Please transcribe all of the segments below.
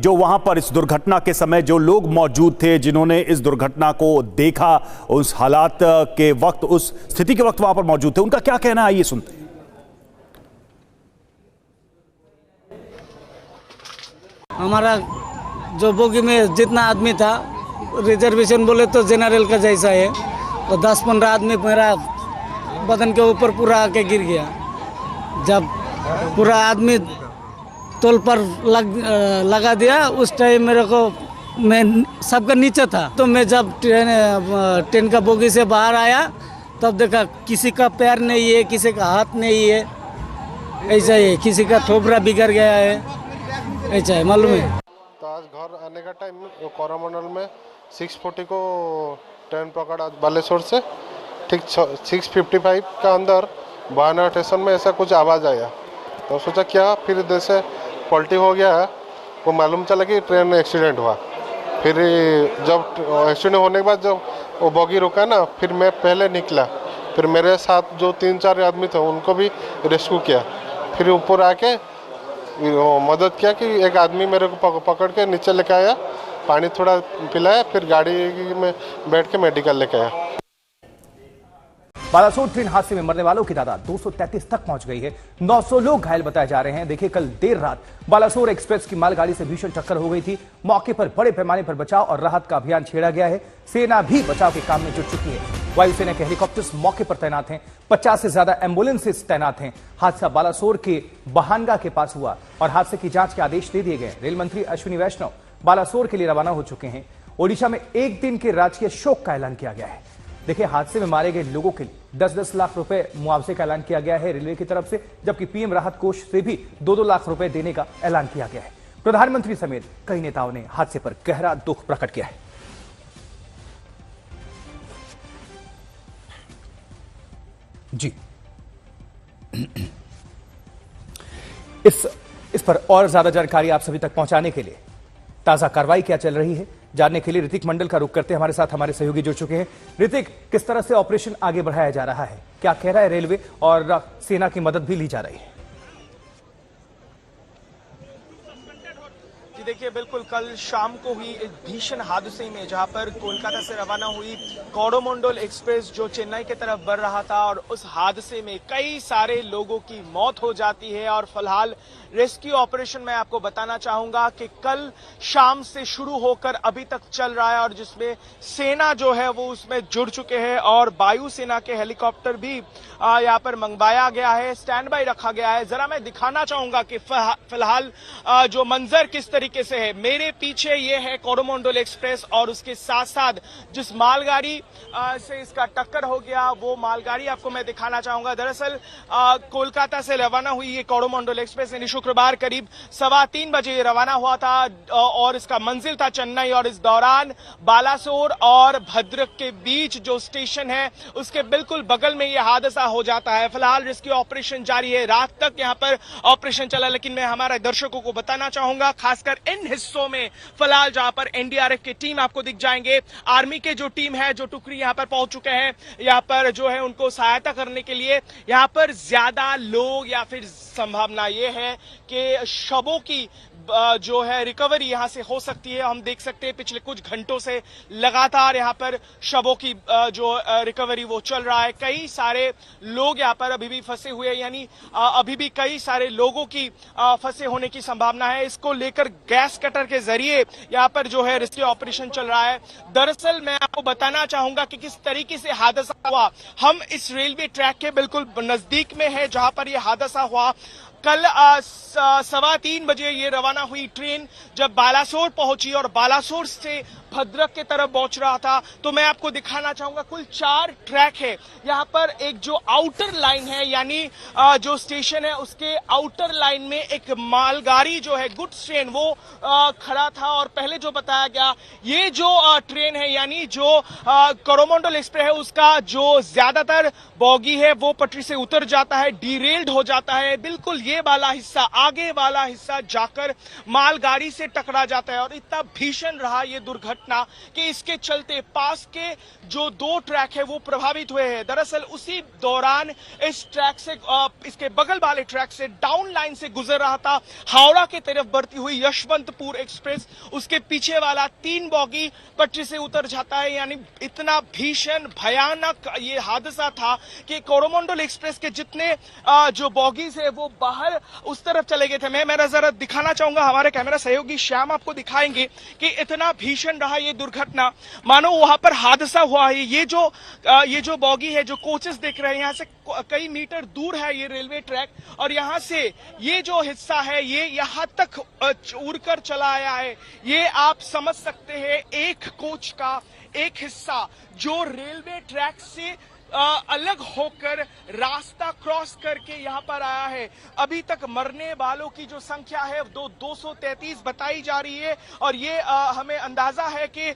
जो वहां पर इस दुर्घटना के समय जो लोग मौजूद थे, जिन्होंने इस दुर्घटना को देखा, उस हालात के वक्त, उस स्थिति के वक्त वहां पर मौजूद थे, उनका क्या कहना है, ये सुनते हैं। हमारा जो बोगी में जितना आदमी था, रिजर्वेशन बोले तो जनरल का जैसा है, तो 10-15 आदमी मेरा बदन के ऊपर पूरा आके गिर गया। जब पूरा आदमी तोल पर लगा दिया, उस टाइम मेरे को, मैं सबका नीचे था, तो मैं जब ट्रेन का बोगी से बाहर आया तब देखा किसी का पैर नहीं है, किसी का हाथ नहीं है, ऐसा ही, किसी का थोपड़ा बिगड़ गया है, ऐसा है, मालूम है। तो आज घर आने का टाइम कोरोमंडल में 640 को ट्रेन पकड़ा बालेश्वर से, ठीक 6:55 का अंदर बाना स्टेशन में ऐसा कुछ आवाज़ आया, तो सोचा क्या, फिर जैसे पलटी हो गया, वो मालूम चला कि ट्रेन में एक्सीडेंट हुआ। फिर जब एक्सीडेंट होने के बाद जब वो बॉगी रुका ना, फिर मैं पहले निकला, फिर मेरे साथ जो 3-4 आदमी थे उनको भी रेस्क्यू किया, फिर ऊपर आके मदद किया कि एक आदमी मेरे को पकड़ के नीचे लेके आया, पानी थोड़ा पिलाया, फिर गाड़ी में बैठ के मेडिकल लेके आया। बालासोर ट्रेन हादसे में मरने वालों की तादाद 233 तक पहुंच गई है। 900 लोग घायल बताए जा रहे हैं। देखिए, कल देर रात बालासोर एक्सप्रेस की मालगाड़ी से भीषण टक्कर हो गई थी। मौके पर बड़े पैमाने पर बचाव और राहत का अभियान छेड़ा गया है। सेना भी बचाव के काम में जुट चुकी है। वायुसेना के हेलीकॉप्टर्स मौके पर तैनात हैं। 50 से ज्यादा एम्बुलेंसेस तैनात हैं। हादसा बालासोर के बहानगा के पास हुआ और हादसे की जांच के आदेश दे दिए गए। रेल मंत्री अश्विनी वैष्णव बालासोर के लिए रवाना हो चुके हैं। ओडिशा में एक दिन के राजकीय शोक का ऐलान किया गया है। देखिए, हादसे में मारे गए लोगों के लिए 10-10 लाख रुपए मुआवजे का ऐलान किया गया है रेलवे की तरफ से, जबकि पीएम राहत कोष से भी 2-2 लाख रुपए देने का ऐलान किया गया है। प्रधानमंत्री समेत कई नेताओं ने हादसे पर गहरा दुख प्रकट किया है। जी, इस पर और ज्यादा जानकारी आप सभी तक पहुंचाने के लिए ताजा कार्रवाई क्या चल रही है जानने के लिए ऋतिक मंडल का रुख करते हैं। हमारे साथ हमारे सहयोगी जुड़ चुके हैं। ऋतिक, किस तरह से ऑपरेशन आगे बढ़ाया जा रहा है, क्या कह रहा है रेलवे, और सेना की मदद भी ली जा रही है? देखिए, बिल्कुल कल शाम को हुई एक भीषण हादसे में, जहां पर कोलकाता से रवाना हुई कोरोमंडल एक्सप्रेस जो चेन्नई की तरफ बढ़ रहा था, और उस हादसे में कई सारे लोगों की मौत हो जाती है। और फिलहाल रेस्क्यू ऑपरेशन मैं आपको बताना चाहूंगा कि कल शाम से शुरू होकर अभी तक चल रहा है, और जिसमें सेना जो है वो उसमें जुड़ चुके हैं, और वायुसेना के हेलीकॉप्टर भी यहाँ पर मंगवाया गया है, स्टैंड बाय रखा गया है। जरा मैं दिखाना चाहूंगा कि फिलहाल जो मंजर किस तरीके से है। मेरे पीछे ये है कोरोमंडल एक्सप्रेस, और उसके साथ साथ जिस मालगाड़ी से इसका टक्कर हो गया, वो मालगाड़ी आपको मैं दिखाना चाहूंगा। दरअसल कोलकाता से रवाना हुई ये कोरोमंडल एक्सप्रेस यानी शुक्रवार करीब 3:15 बजे रवाना हुआ था, और इसका मंजिल था चेन्नई, और इस दौरान बालासोर और भद्रक के बीच जो स्टेशन है उसके बिल्कुल बगल में यह हादसा हो जाता है। फिलहाल रेस्क्यू ऑपरेशन जारी है, रात तक यहां पर ऑपरेशन चला, लेकिन मैं हमारे दर्शकों को बताना चाहूंगा, खासकर इन हिस्सों में फिलहाल जहां पर एनडीआरएफ की टीम आपको दिख जाएंगे, आर्मी के जो टीम है, जो टुकड़ी यहां पर पहुंच चुके हैं, यहां पर जो है उनको सहायता करने के लिए। यहां पर ज्यादा लोग, या फिर संभावना यह है कि शवों की जो है रिकवरी यहां से हो सकती है। हम देख सकते हैं पिछले कुछ घंटों से लगातार यहां पर शवों की जो रिकवरी वो चल रहा है। कई सारे लोग यहां पर अभी भी फंसे हुए हैं, यानी अभी भी कई सारे लोगों की फंसे होने की संभावना है। इसको लेकर गैस कटर के जरिए यहां पर जो है रेस्क्यू ऑपरेशन चल रहा है। दरअसल मैं आपको बताना चाहूंगा कि किस तरीके से हादसा हुआ। हम इस रेलवे ट्रैक के बिल्कुल नजदीक में है जहां पर यह हादसा हुआ। कल 3:15 बजे ये रवाना हुई ट्रेन जब बालासोर पहुंची और बालासोर से भद्रक की तरफ पहुंच रहा था, तो मैं आपको दिखाना चाहूंगा कुल 4 ट्रैक है। यहां पर एक जो आउटर लाइन है, यानी जो स्टेशन है उसके आउटर लाइन में एक मालगाड़ी जो है गुड्स ट्रेन वो खड़ा था। और पहले जो बताया गया, ये जो ट्रेन है यानी जो कोरोमंडल एक्सप्रेस है, उसका जो ज्यादातर बॉगी है वो पटरी से उतर जाता है, डीरेल्ड हो जाता है। बिल्कुल ये वाला हिस्सा, आगे वाला हिस्सा जाकर मालगाड़ी से टकरा जाता है, और इतना भीषण रहा ये दुर्घटना दुर्घटना कि इसके चलते पास के जो 2 ट्रैक है वो प्रभावित हुए हैं। दरअसल उसी दौरान इस ट्रैक से इसके बगल वाले ट्रैक से डाउन लाइन से गुजर रहा था हावड़ा की तरफ बढ़ती हुई यशवंतपुर एक्सप्रेस, उसके पीछे वाला 3 बॉगी पटरी से उतर जाता है। यानी इतना भीषण भयानक ये हादसा था कि कोरोमंडल एक्सप्रेस के जितने जो बॉगीज है वो बाहर उस तरफ चले गए थे। मैं जरा दिखाना चाहूंगा, हमारे कैमरा सहयोगी श्याम आपको दिखाएंगे कि इतना भीषण रहा ये दुर्घटना, मानो वहां पर हादसा हुआ है। ये जो बॉगी है, जो कोचेस देख रहे हैं, यहाँ से कई मीटर दूर है ये रेलवे ट्रैक और यहाँ से ये जो हिस्सा है ये यहाँ तक उड़कर चला आया है। ये आप समझ सकते हैं एक कोच का एक हिस्सा जो रेलवे ट्रैक से अलग होकर रास्ता क्रॉस करके यहाँ पर आया है। अभी तक मरने वालों की जो संख्या है 233 बताई जा रही है और ये हमें अंदाजा है कि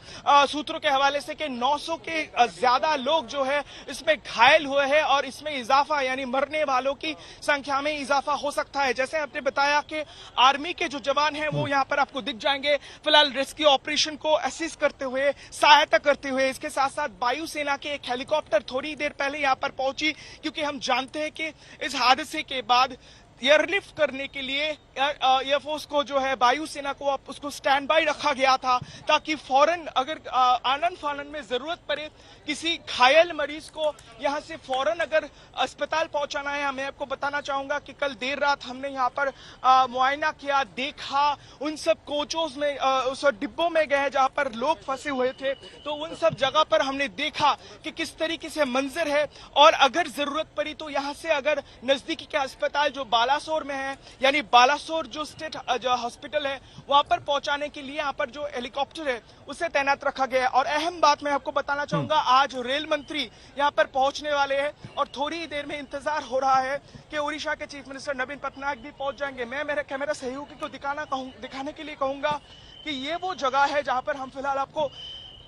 सूत्रों के हवाले से कि 900 के ज्यादा लोग जो है इसमें घायल हुए हैं और इसमें इजाफा यानी मरने वालों की संख्या में इजाफा हो सकता है। जैसे आपने बताया कि आर्मी के जो जवान हैं वो यहाँ पर आपको दिख जाएंगे फिलहाल रेस्क्यू ऑपरेशन को असिस्ट करते हुए, सहायता करते हुए। इसके साथ साथ वायुसेना के एक हेलीकॉप्टर थोड़ी देर पहले यहां पर पहुंची, क्योंकि हम जानते हैं कि इस हादसे के बाद एयरलिफ्ट करने के लिए एयरफोर्स को जो है वायुसेना को उसको स्टैंड बाय रखा गया था ताकि फौरन अगर आनन फानन में जरूरत पड़े किसी घायल मरीज को यहां से फौरन अगर अस्पताल पहुंचाना है। मैं आपको बताना चाहूंगा कि कल देर रात हमने यहां पर मुआयना किया, देखा उन सब कोचों में उस डिब्बों में गए जहां पर लोग फंसे हुए थे, तो उन सब जगह पर हमने देखा कि किस तरीके से मंजर है और अगर जरूरत पड़ी तो यहां से अगर नजदीकी के अस्पताल जो बालासोर में है यानी बालासोर जो स्टेट जो हॉस्पिटल है वहां पर पहुंचाने के लिए यहाँ पर जो हेलीकॉप्टर है उसे तैनात रखा गया है। और अहम बात मैं आपको बताना चाहूंगा, आज रेल मंत्री यहाँ पर पहुंचने वाले हैं और थोड़ी ही देर में इंतजार हो रहा है कि उड़ीसा के चीफ मिनिस्टर नवीन पटनायक भी पहुंच जाएंगे। मैं मेरे कैमरा सहयोगी को दिखाने के लिए कहूंगा कि ये वो जगह है जहां पर हम फिलहाल आपको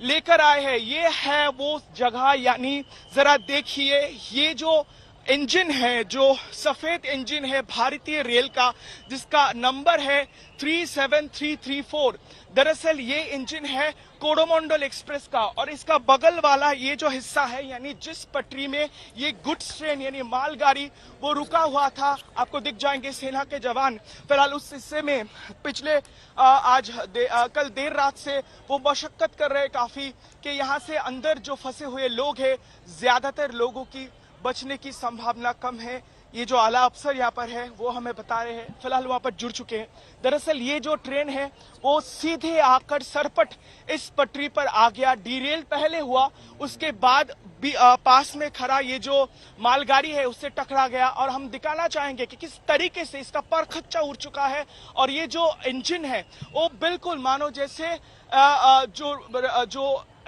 लेकर आए हैं। ये है वो जगह, यानी जरा देखिए ये जो इंजन है, जो सफेद इंजन है भारतीय रेल का जिसका नंबर है 37334, दरअसल ये इंजन है कोरोमंडल एक्सप्रेस का और इसका बगल वाला ये जो हिस्सा है यानी जिस पटरी में ये गुड्स ट्रेन यानी मालगाड़ी वो रुका हुआ था, आपको दिख जाएंगे सेना के जवान फिलहाल उस हिस्से में पिछले कल देर रात से वो मशक्कत कर रहे हैं काफी कि यहाँ से अंदर जो फंसे हुए लोग हैं ज्यादातर लोगों की बचने की संभावना कम है। ये जो आला अफसर यहाँ पर है वो हमें बता रहे हैं, फिलहाल वहां पर जुड़ चुके हैं। दरअसल ये जो ट्रेन है वो सीधे आकर सरपट इस पटरी पर आ गया, डीरेल पहले हुआ, उसके बाद भी पास में खड़ा ये जो मालगाड़ी है उससे टकरा गया। और हम दिखाना चाहेंगे कि किस तरीके से इसका परखच्चा उड़ चुका है और ये जो इंजन है वो बिल्कुल मानो जैसे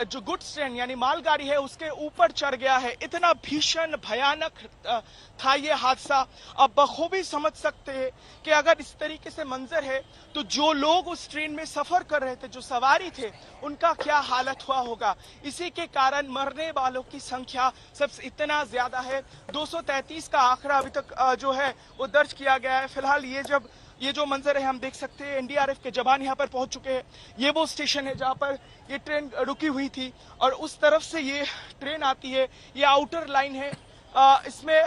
जो गुड्स ट्रेन यानी मालगाड़ी है उसके ऊपर चढ़ गया है। इतना भीषण भयानक था ये हादसा। अब बखूबी समझ सकते हैं कि अगर इस तरीके से मंजर है तो जो लोग उस ट्रेन में सफर कर रहे थे, जो सवारी थे, उनका क्या हालत हुआ होगा। इसी के कारण मरने वालों की संख्या सबसे इतना ज्यादा है, 233 का आंकड़ा अभी तक जो है वो दर्ज किया गया है। फिलहाल ये जो मंजर है हम देख सकते हैं, एनडीआरएफ के जवान यहाँ पर पहुंच चुके हैं। ये वो स्टेशन है जहाँ पर ये ट्रेन रुकी हुई थी और उस तरफ से ये ट्रेन आती है, ये आउटर लाइन है, इसमें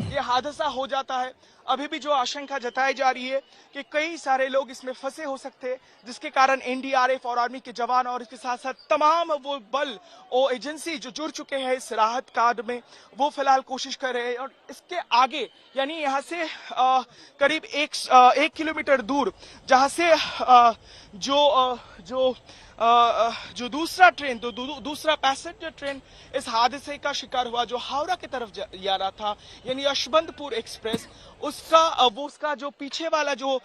ये हादसा हो जाता है। अभी भी जो आशंका जताई जा रही है कि कई सारे लोग इसमें फंसे हो सकते हैं, जिसके कारण एनडीआरएफ और आर्मी के जवान और इसके साथ साथ तमाम वो बल और एजेंसी जो जुड़ चुके हैं इस राहत कार्य में वो फिलहाल कोशिश कर रहे हैं। और इसके आगे यानी यहाँ से करीब एक किलोमीटर दूर जहाँ से जो दूसरा ट्रेन दूसरा पैसेंजर ट्रेन इस हादसे का शिकार हुआ जो हावड़ा की तरफ जा रहा था यानी यशवंतपुर एक्सप्रेस, उसका जो पीछे वाला जो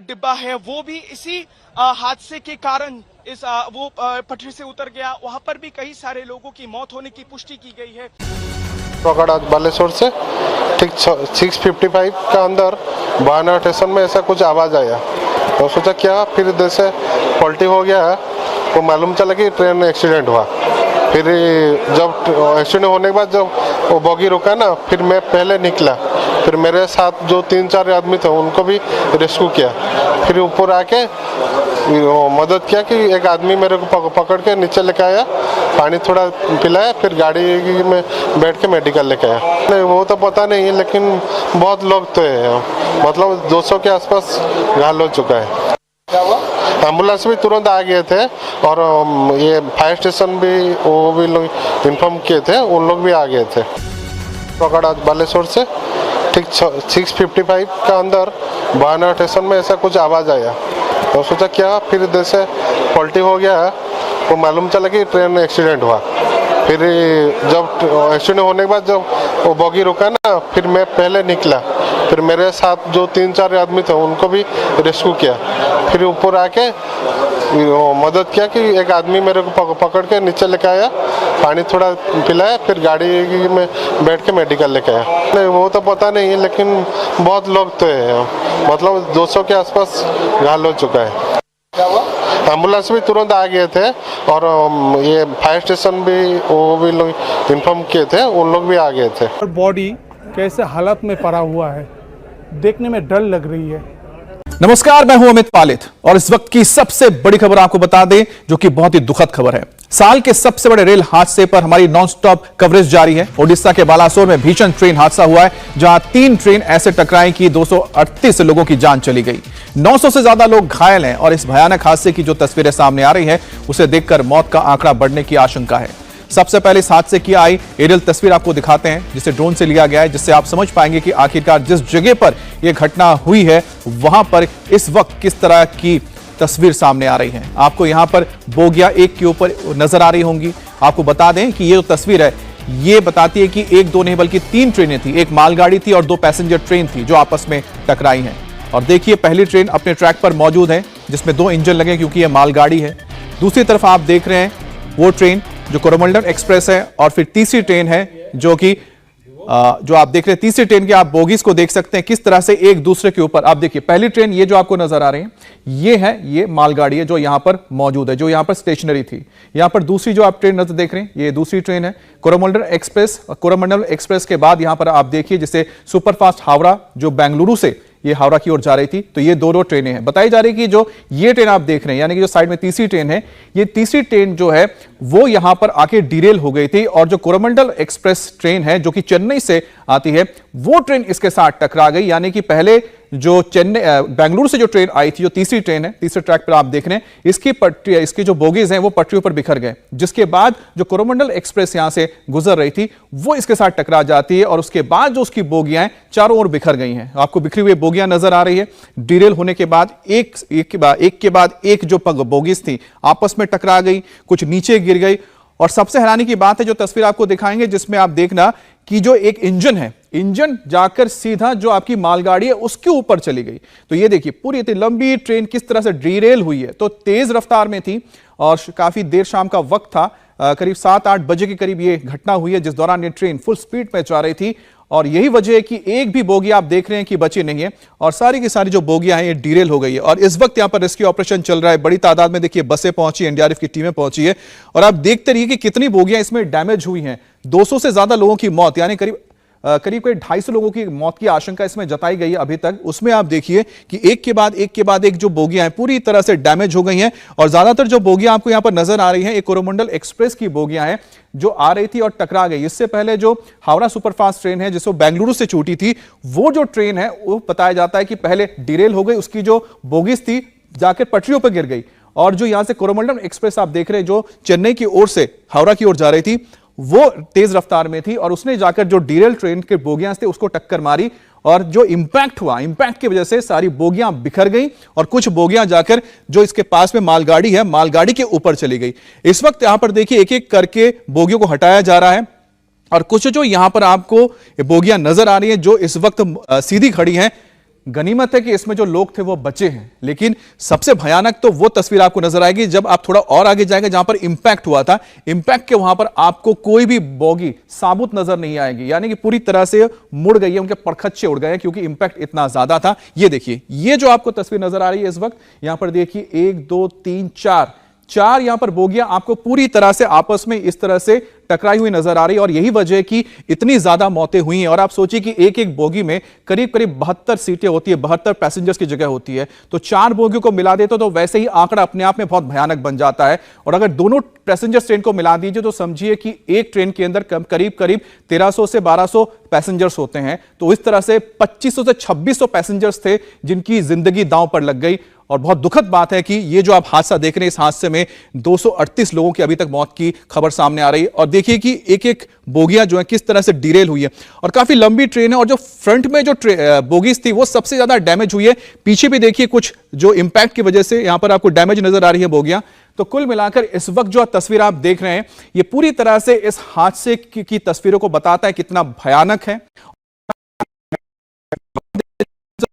डिब्बा है वो भी इसी हादसे के कारण वो पटरी से उतर गया। वहां पर भी कई सारे लोगों की मौत होने की पुष्टि की गई है। पकड़ा बालेश्वर से ठीक 6:55 का अंदर बाना स्टेशन में ऐसा कुछ आवाज आया तो सोचा क्या, फिर जैसे पलटी हो गया तो मालूम चला कि ट्रेन एक्सीडेंट हुआ। फिर जब एक्सीडेंट होने के बाद जब वो बॉगी रुका ना, फिर मैं पहले निकला, फिर मेरे साथ जो 3-4 आदमी थे उनको भी रेस्क्यू किया। फिर ऊपर आके वो मदद किया कि एक आदमी मेरे को पकड़ के नीचे लेके आया, पानी थोड़ा पिलाया, फिर गाड़ी में बैठ के मेडिकल लेके आया। नहीं वो तो पता नहीं है, लेकिन बहुत लोग तो है, मतलब 200 के आसपास घायल हो चुका है। एम्बुलेंस भी तुरंत आ गए थे और ये फायर स्टेशन भी वो भी लोग इन्फॉर्म किए थे, उन लोग भी आ गए थे। पकड़ आज बालेश्वर से ठीक 6:55 का अंदर बयाना स्टेशन में ऐसा कुछ आवाज़ आया, तो सोचा क्या, फिर इधर से पलटी हो गया, वो मालूम चला कि ट्रेन एक्सीडेंट हुआ। फिर जब एक्सीडेंट होने के बाद जब वो बॉगी रुका ना, फिर मैं पहले निकला, फिर मेरे साथ जो 3-4 आदमी थे उनको भी रेस्क्यू किया, फिर ऊपर आके वो मदद किया कि एक आदमी मेरे को पकड़ के नीचे लेके आया, पानी थोड़ा पिलाया, फिर गाड़ी में बैठ के मेडिकल लेके आया। नहीं वो तो पता नहीं है, लेकिन बहुत लोग तो है, मतलब 200 के आसपास घायल हो चुका है। एम्बुलेंस भी तुरंत आ गए थे और ये फायर स्टेशन भी वो भी लोग इन्फॉर्म किए थे, उन लोग भी आ गए थे। बॉडी कैसे हालत में पड़ा हुआ है, देखने में डर लग रही है। नमस्कार, मैं हूं अमित पालित और इस वक्त की सबसे बड़ी खबर आपको बता दें, जो कि बहुत ही दुखद खबर है। साल के सबसे बड़े रेल हादसे पर हमारी नॉनस्टॉप कवरेज जारी है। ओडिशा के बालासोर में भीषण ट्रेन हादसा हुआ है, जहां 3 ट्रेन ऐसे टकराई कि 238 लोगों की जान चली गई, 900 से ज्यादा लोग घायल हैं और इस भयानक हादसे की जो तस्वीरें सामने आ रही है, उसे देखकर मौत का आंकड़ा बढ़ने की आशंका है। सबसे पहले इस हादसे की आई एरियल तस्वीर आपको दिखाते हैं, जिसे ड्रोन से लिया गया है, जिससे आप समझ पाएंगे कि आखिरकार जिस जगह पर यह घटना हुई है, वहां पर इस वक्त किस तरह की तस्वीर सामने आ रही है। आपको यहां पर बोगिया एक के ऊपर नजर आ रही होंगी। आपको बता दें कि ये जो तस्वीर है, ये बताती है कि 1-2 नहीं बल्कि 3 ट्रेनें थी, एक मालगाड़ी थी और 2 पैसेंजर ट्रेन थी, जो आपस में टकराई हैं। और देखिए, पहली ट्रेन अपने ट्रैक पर मौजूद है, जिसमें 2 इंजन लगे क्योंकि यह मालगाड़ी है। दूसरी तरफ आप देख रहे हैं वो ट्रेन जो कोरोमंडल एक्सप्रेस है, और फिर तीसरी ट्रेन है जो कि जो आप देख रहे हैं, तीसरी ट्रेन के आप बोगीज को देख सकते हैं किस तरह से एक दूसरे के ऊपर। आप देखिए, पहली ट्रेन ये जो आपको नजर आ रही है, ये मालगाड़ी है जो यहां पर मौजूद है, जो यहां पर स्टेशनरी थी। यहां पर दूसरी जो आप ट्रेन नजर देख रहे हैं, ये दूसरी ट्रेन है कोरोमंडल एक्सप्रेस। कोरोमंडल एक्सप्रेस के बाद यहां पर आप देखिए जिसे सुपरफास्ट हावड़ा, जो बेंगलुरु से ये हावड़ा की ओर जा रही थी, तो ये 2 ट्रेनें हैं। बताई जा रही कि जो ये ट्रेन आप देख रहे हैं, यानी कि जो साइड में तीसरी ट्रेन है, ये तीसरी ट्रेन जो है वो यहां पर आके डिरेल हो गई थी, और जो कोरोमंडल एक्सप्रेस ट्रेन है जो कि चेन्नई से आती है, वो ट्रेन इसके साथ टकरा गई। यानी कि पहले जो बेंगलुरु से जो ट्रेन आई थी, जो तीसरी ट्रेन है, तीसरे ट्रैक पर आप देख रहे हैं, इसकी जो बोगीज हैं वो पटरियों पर बिखर गए, जिसके बाद जो कोरोमंडल एक्सप्रेस यहां से गुजर रही थी, वो इसके साथ टकरा जाती है, और उसके बाद जो उसकी बोगियां चारों ओर बिखर गई हैं। आपको बिखरी हुई बोगियां नजर आ रही है। डिरेल होने के बाद एक के बाद एक जो बोगीज थी आपस में टकरा गई, कुछ नीचे गिर गई। और सबसे हैरानी की बात है, जो तस्वीर आपको दिखाएंगे, जिसमें आप देखना कि जो एक इंजन है, इंजन जाकर सीधा जो आपकी मालगाड़ी है उसके ऊपर चली गई। तो ये देखिए, पूरी इतनी लंबी ट्रेन किस तरह से डिरेल हुई है। तो तेज रफ्तार में थी और काफी देर शाम का वक्त था, करीब 7-8 बजे के करीब ये घटना हुई है, जिस दौरान ये ट्रेन फुल स्पीड पे जा रही थी। और यही वजह है कि एक भी बोगी आप देख रहे हैं कि बची नहीं है, और सारी की सारी जो बोगियां हैं ये डिरेल हो गई है। और इस वक्त यहां पर रेस्क्यू ऑपरेशन चल रहा है। बड़ी तादाद में देखिए बसें पहुंची, एनडीआरएफ की टीमें पहुंची है, और आप देखते रहिए कि कितनी बोगियां इसमें डैमेज हुई हैं। 200 से ज्यादा लोगों की मौत, यानी करीब 250 लोगों की मौत की आशंका इसमें जताई गई है अभी तक। उसमें आप देखिए कि एक के बाद एक जो बोगियां हैं पूरी तरह से डैमेज हो गई हैं, और ज्यादातर जो बोगियां आपको यहां पर नजर आ रही हैं, एक कोरोमंडल एक्सप्रेस की बोगियां हैं जो आ रही थी और टकरा गई। इससे पहले जो हावड़ा सुपरफास्ट ट्रेन है, जिसको बेंगलुरु से छूटी थी, वो जो ट्रेन है वो बताया जाता है कि पहले डिरेल हो गई, उसकी जो बोगीज थी जाकर पटरियों पर गिर गई। और जो यहां से कोरोमंडल एक्सप्रेस आप देख रहे हैं, जो चेन्नई की ओर से हावड़ा की ओर जा रही थी, वो तेज रफ्तार में थी, और उसने जाकर जो डिरेल ट्रेन के बोगियां थे उसको टक्कर मारी, और जो इंपैक्ट हुआ, इंपैक्ट की वजह से सारी बोगियां बिखर गई, और कुछ बोगियां जाकर जो इसके पास में मालगाड़ी है, मालगाड़ी के ऊपर चली गई। इस वक्त यहां पर देखिए एक एक करके बोगियों को हटाया जा रहा है, और कुछ जो यहां पर आपको बोगियां नजर आ रही हैं जो इस वक्त सीधी खड़ी हैं, गनीमत है कि इसमें जो लोग थे वो बचे हैं। लेकिन सबसे भयानक तो वो तस्वीर आपको नजर आएगी जब आप थोड़ा और आगे जाएंगे, जहां पर इंपैक्ट हुआ था। इंपैक्ट के वहां पर आपको कोई भी बोगी साबुत नजर नहीं आएगी, यानी कि पूरी तरह से मुड़ गई है, उनके परखच्चे उड़ गए हैं, क्योंकि इंपैक्ट इतना ज्यादा था। ये देखिए, ये जो आपको तस्वीर नजर आ रही है इस वक्त, यहां पर देखिए 1 2 3 4 4 यहां पर बोगियां आपको पूरी तरह से आपस में इस तरह से टकराई हुई नजर आ रही है और यही वजह है कि इतनी ज्यादा मौतें हुई हैं। और आप सोचिए कि एक एक बोगी में करीब करीब 72 सीटें होती है, 72 पैसेंजर्स की जगह होती है, तो 4 बोगियों को मिला देते तो वैसे ही आंकड़ा अपने आप में बहुत भयानक बन जाता है। और अगर दोनों पैसेंजर्स ट्रेन को मिला दीजिए तो समझिए कि एक ट्रेन के अंदर करीब करीब 1300 से 1200 पैसेंजर्स होते हैं। तो इस तरह से 2500 से 2600 पैसेंजर्स थे जिनकी जिंदगी दांव पर लग गई। और बहुत दुखद बात है कि ये जो आप हादसा देख रहे हैं, इस हादसे में 238 लोगों की अभी तक मौत की खबर सामने आ रही है। और देखिए कि एक एक बोगियां जो है किस तरह से डिरेल हुई है और काफी लंबी ट्रेन है। और जो फ्रंट में जो बोगीज थी वो सबसे ज्यादा डैमेज हुई है। पीछे भी देखिए कुछ जो इंपैक्ट की वजह से यहां पर आपको डैमेज नजर आ रही है बोगियां। तो कुल मिलाकर इस वक्त जो तस्वीर आप देख रहे हैं ये पूरी तरह से इस हादसे की तस्वीरों को बताता है कितना भयानक है।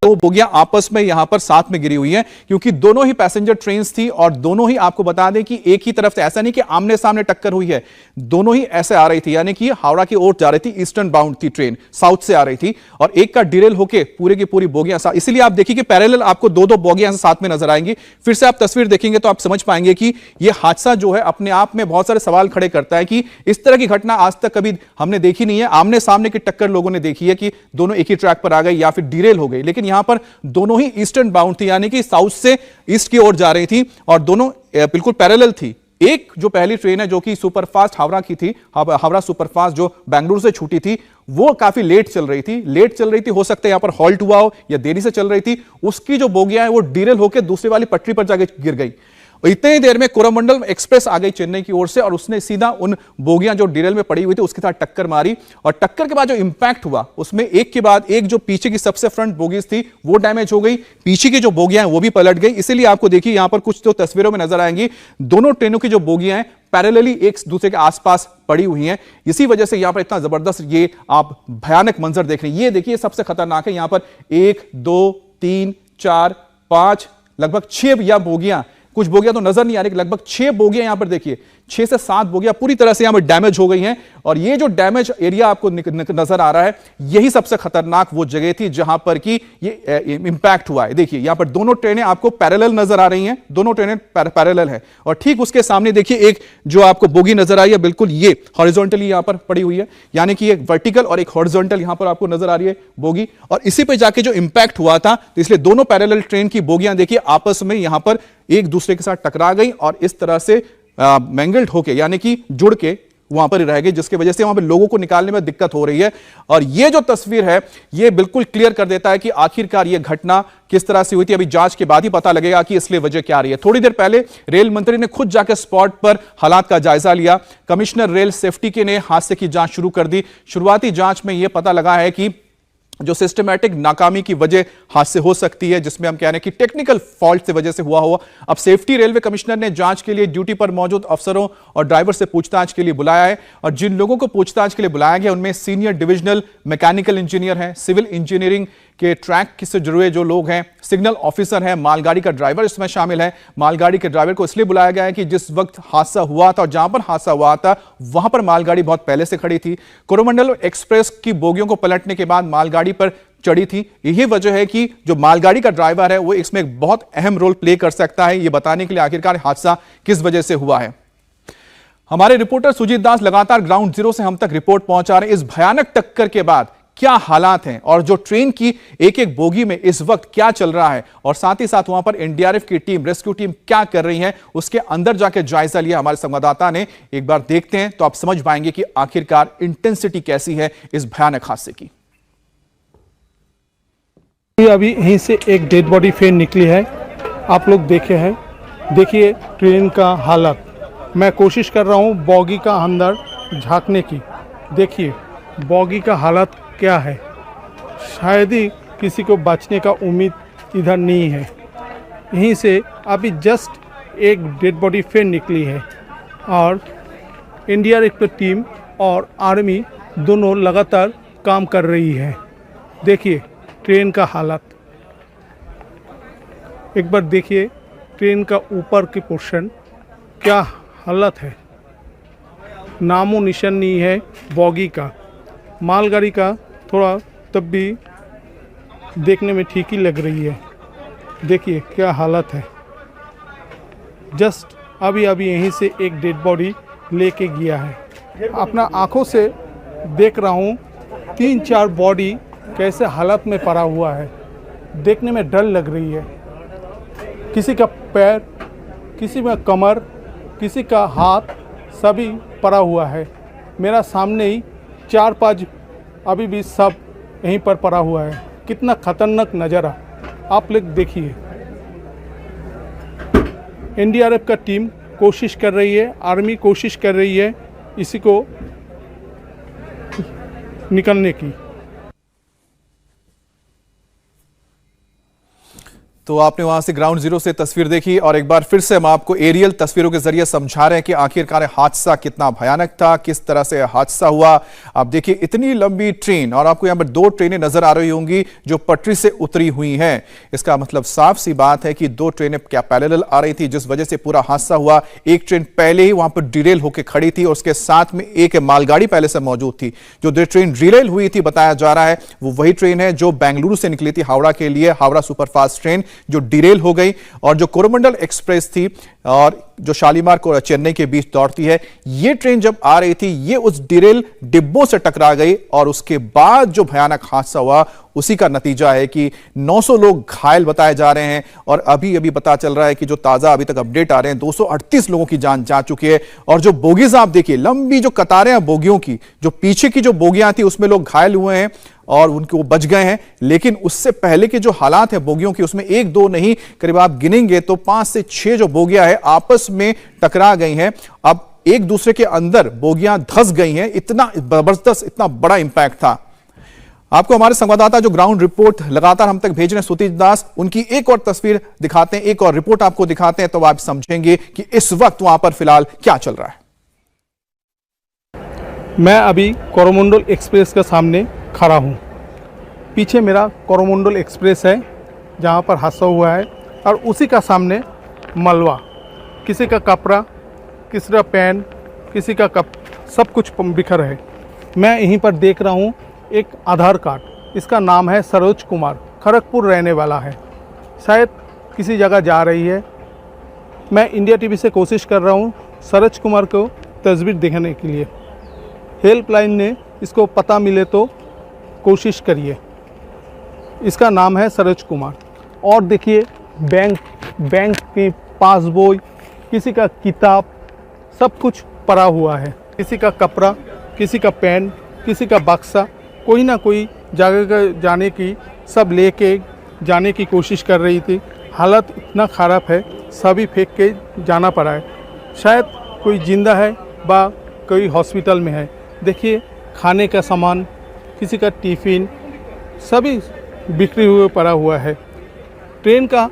दो बोगियां आपस में यहां पर साथ में गिरी हुई हैं क्योंकि दोनों ही पैसेंजर ट्रेन्स थी और दोनों ही आपको बता दें कि एक ही तरफ से, ऐसा नहीं कि आमने सामने टक्कर हुई है, दोनों ही ऐसे आ रही थी, यानी कि हावड़ा की ओर जा रही थी, ईस्टर्न बाउंड थी ट्रेन, साउथ से आ रही थी और एक का डिरेल होके पूरे की पूरी बोगियां, इसलिए आप देखिए कि पैरेलल आपको दो बोगियां साथ में नजर आएंगी। फिर से आप तस्वीर देखेंगे तो आप समझ पाएंगे कि यह हादसा जो है अपने आप में बहुत सारे सवाल खड़े करता है कि इस तरह की घटना आज तक कभी हमने देखी नहीं है। आमने सामने की टक्कर लोगों ने देखी है कि दोनों एक ही ट्रैक पर आ गए या फिर डिरेल हो गई, लेकिन यहां पर दोनों ही ईस्टर्न बाउंड थी, यानी कि साउथ से ईस्ट की ओर जा रही थी और दोनों बिल्कुल पैरेलल थी। एक जो पहली ट्रेन है जो कि सुपरफास्ट हावड़ा की थी, हावड़ा सुपरफास्ट जो बेंगलुरु से छूटी थी, वो काफी लेट चल रही थी, हो सकता है यहां पर हॉल्ट हुआ हो या देरी से चल रही थी। उसकी जो बोगियां है वो डिरेल होकर दूसरी वाली पटरी पर जाके गिर गई। इतनी देर में कोरोमंडल एक्सप्रेस आ गई चेन्नई की ओर से और उसने सीधा उन बोगियां जो डिरेल में पड़ी हुई थी उसके साथ टक्कर मारी और टक्कर के बाद जो इंपैक्ट हुआ उसमें एक के बाद एक जो पीछे की सबसे फ्रंट बोगीज थी वो डैमेज हो गई, पीछे की जो बोगियां हैं वो भी पलट गई। इसीलिए आपको देखिए यहां पर कुछ तो तस्वीरों में नजर आएंगी, दोनों ट्रेनों की जो बोगियां हैं पैरेलली एक दूसरे के आसपास पड़ी हुई हैं। इसी वजह से यहां पर इतना जबरदस्त ये आप भयानक मंजर देख रहे हैं। ये देखिए सबसे खतरनाक है, यहां पर 1 2 3 4 5 लगभग 6 या बोगियां, कुछ बोगियां तो नजर नहीं आ रही, लगभग 6 बोगियां यहां पर देखिए 6 से 7 बोगियां पूरी तरह से यहां पर डैमेज हो गई हैं। और ये जो डैमेज एरिया आपको नजर आ रहा है यही सबसे खतरनाक वो जगह थी जहां पर कि ये इंपैक्ट हुआ है। देखिए यहां पर दोनों ट्रेनें आपको पैरेलल नजर आ रही हैं, दोनों ट्रेनें पैरेलल है और ठीक उसके सामने देखिए एक जो आपको बोगी नजर आई है बिल्कुल ये हॉरिजॉन्टली यहां पर पड़ी हुई है, यानी कि एक वर्टिकल और एक हॉरिजॉन्टल यहां पर आपको नजर आ रही है बोगी और इसी पे जाके जो इंपैक्ट हुआ था, तो इसलिए दोनों पैरेलल ट्रेन की बोगियां देखिए आपस में यहां पर एक दूसरे के साथ टकरा गई और इस तरह से मैंगल्ड होके यानी कि जुड़ के वहां पर रह गई, जिसकी वजह से वहां पर लोगों को निकालने में दिक्कत हो रही है। और ये जो तस्वीर है ये बिल्कुल क्लियर कर देता है कि आखिरकार ये घटना किस तरह से हुई थी। अभी जांच के बाद ही पता लगेगा कि इसलिए वजह क्या रही है। थोड़ी देर पहले रेल मंत्री ने खुद जाकर स्पॉट पर हालात का जायजा लिया। कमिश्नर रेल सेफ्टी के ने हादसे की जांच शुरू कर दी। शुरुआती जांच में यह पता लगा है कि जो सिस्टमैटिक नाकामी की वजह हादसे हो सकती है, जिसमें हम कह रहे हैं कि टेक्निकल फॉल्ट से वजह से हुआ हो। अब सेफ्टी रेलवे कमिश्नर ने जांच के लिए ड्यूटी पर मौजूद अफसरों और ड्राइवर से पूछताछ के लिए बुलाया है और जिन लोगों को पूछताछ के लिए बुलाया गया उनमें सीनियर डिविजनल मैकेनिकल इंजीनियर हैं, सिविल इंजीनियरिंग के ट्रैक से जुड़े जो लोग हैं, सिग्नल ऑफिसर हैं, मालगाड़ी का ड्राइवर इसमें शामिल है। मालगाड़ी के ड्राइवर को इसलिए बुलाया गया है कि जिस वक्त हादसा हुआ था और जहां पर हादसा हुआ था वहां पर मालगाड़ी बहुत पहले से खड़ी थी। कोरोमंडल एक्सप्रेस की बोगियों को पलटने के बाद मालगाड़ी पर चढ़ी थी। यही वजह है कि जो मालगाड़ी का ड्राइवर है वो इसमें एक बहुत अहम रोल प्ले कर सकता है, ये बताने के लिए आखिरकार हादसा किस वजह से हुआ है। हमारे रिपोर्टर सुजीत दास लगातार ग्राउंड जीरो से हम तक रिपोर्ट पहुंचा रहे हैं। इस भयानक टक्कर के बाद क्या हालात हैं और जो ट्रेन की एक एक बोगी में इस वक्त क्या चल रहा है और साथ ही साथ वहां पर एनडीआरएफ की टीम, रेस्क्यू टीम क्या कर रही है, उसके अंदर जाकर जायजा लिया हमारे संवाददाता ने। एक बार देखते हैं तो आप समझ पाएंगे कि आखिरकार इंटेंसिटी कैसी है इस भयानक हादसे की। अभी यहीं से एक डेड बॉडी फिर निकली है, आप लोग देखे हैं। देखिए ट्रेन का हालत, मैं कोशिश कर रहा हूँ बॉगी का अंदर झांकने की। देखिए बॉगी का हालत क्या है, शायद ही किसी को बचने का उम्मीद इधर नहीं है। यहीं से अभी जस्ट एक डेड बॉडी फिर निकली है और एनडीआरएफ की टीम और आर्मी दोनों लगातार काम कर रही है। देखिए ट्रेन का हालत एक बार देखिए, ट्रेन का ऊपर की पोर्शन क्या हालत है, नामो निशान नहीं है बॉगी का। मालगाड़ी का थोड़ा तब भी देखने में ठीक ही लग रही है। देखिए क्या हालत है, जस्ट अभी अभी यहीं से एक डेड बॉडी लेके गया है। अपना आंखों से देख रहा हूँ 3-4 बॉडी कैसे हालत में पड़ा हुआ है, देखने में डर लग रही है। किसी का पैर, किसी में कमर, किसी का हाथ सभी पड़ा हुआ है। मेरा सामने ही 4-5 अभी भी सब यहीं पर पड़ा हुआ है। कितना खतरनाक नज़ारा आप लोग देखिए। एनडीआरएफ का टीम कोशिश कर रही है, आर्मी कोशिश कर रही है इसी को निकलने की। तो आपने वहां से ग्राउंड जीरो से तस्वीर देखी और एक बार फिर से हम आपको एरियल तस्वीरों के जरिए समझा रहे हैं कि आखिरकार हादसा कितना भयानक था, किस तरह से हादसा हुआ। आप देखिए इतनी लंबी ट्रेन और आपको यहां पर 2 ट्रेनें नजर आ रही होंगी जो पटरी से उतरी हुई हैं। इसका मतलब साफ सी बात है कि 2 ट्रेनें क्या पैरेलल आ रही थी, जिस वजह से पूरा हादसा हुआ। एक ट्रेन पहले ही वहां पर डिरेल होकर खड़ी थी और उसके साथ में एक मालगाड़ी पहले से मौजूद थी। जो ट्रेन डिरेल हुई थी बताया जा रहा है वो वही ट्रेन है जो बेंगलुरु से निकली थी हावड़ा के लिए, हावड़ा सुपरफास्ट ट्रेन जो डिरेल हो गई। और जो कोरोमंडल एक्सप्रेस थी और जो शालीमार को चेन्नई के बीच दौड़ती है, ये ट्रेन जब आ रही थी ये उस डिरेल डिब्बों से टकरा गई और उसके बाद जो भयानक हादसा हुआ उसी का नतीजा है कि 900 लोग घायल बताए जा रहे हैं। और अभी अभी पता चल रहा है कि जो ताजा अभी तक अपडेट आ रहे हैं 238 लोगों की जान जा चुकी है। और जो बोगीज आप देखिए, लंबी जो कतारें हैं बोगियों की, जो पीछे की जो बोगियां थी उसमें लोग घायल हुए हैं और उनको बच गए हैं। लेकिन उससे पहले के जो हालात है बोगियों की, उसमें 1-2 नहीं, करीब आप गिनेंगे तो 5 से 6 जो बोगियां है आपस में टकरा गई हैं। अब एक दूसरे के अंदर बोगियां धंस गई हैं। इतना जबरदस्त, इतना बड़ा इंपैक्ट था। आपको हमारे संवाददाता जो ग्राउंड रिपोर्ट लगातार हम तक भेज रहे हैं सुतीश दास, उनकी एक और तस्वीर दिखाते हैं, एक और रिपोर्ट आपको दिखाते हैं, तो आप समझेंगे कि इस वक्त वहां पर फिलहाल क्या चल रहा है। मैं अभी कोरोमंडल एक्सप्रेस के सामने खड़ा हूँ। पीछे मेरा कोरोमंडल एक्सप्रेस है जहाँ पर हादसा हुआ है और उसी का सामने मलबा, किसी का कपड़ा, किसी का पेन, किसी का कप, सब कुछ बिखर है। मैं यहीं पर देख रहा हूँ एक आधार कार्ड, इसका नाम है सरोज कुमार, खड़गपुर रहने वाला है, शायद किसी जगह जा रही है। मैं इंडिया टीवी से कोशिश कर रहा हूँ सरोज कुमार को तस्वीर दिखाने के लिए। हेल्पलाइन ने इसको पता मिले तो कोशिश करिए। इसका नाम है सरोज कुमार। और देखिए बैंक की पासबुक, किसी का किताब, सब कुछ पड़ा हुआ है। किसी का कपड़ा, किसी का पेन, किसी का बक्सा, कोई ना कोई जगह जाने की सब लेके जाने की कोशिश कर रही थी। हालत इतना ख़राब है, सभी फेंक के जाना पड़ा है। शायद कोई जिंदा है बा कोई हॉस्पिटल में है। देखिए खाने का सामान, किसी का टिफ़िन, सभी बिखरे हुए पड़ा हुआ है। ट्रेन का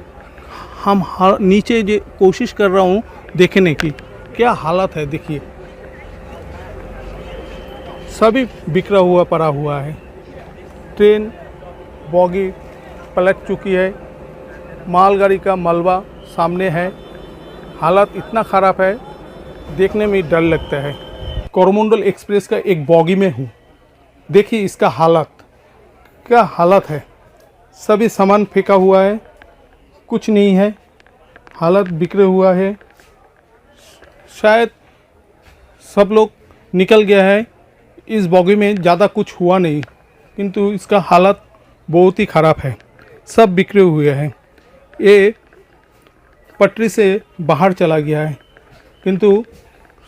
हम नीचे जो कोशिश कर रहा हूँ देखने की क्या हालत है। देखिए सभी बिखरा हुआ पड़ा हुआ है। ट्रेन बॉगी पलट चुकी है, मालगाड़ी का मलबा सामने है। हालत इतना ख़राब है, देखने में डर लगता है। कोरोमंडल एक्सप्रेस का एक बॉगी में हूँ, देखिए इसका हालत क्या हालत है। सभी सामान फेंका हुआ है, कुछ नहीं है, हालत बिखरे हुआ है। शायद सब लोग निकल गया है, इस बॉगी में ज़्यादा कुछ हुआ नहीं, किंतु इसका हालत बहुत ही ख़राब है, सब बिखरे हुए हैं। ये पटरी से बाहर चला गया है, किंतु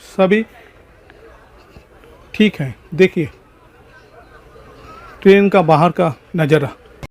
सभी ठीक है। देखिए ट्रेन का बाहर का नज़ारा।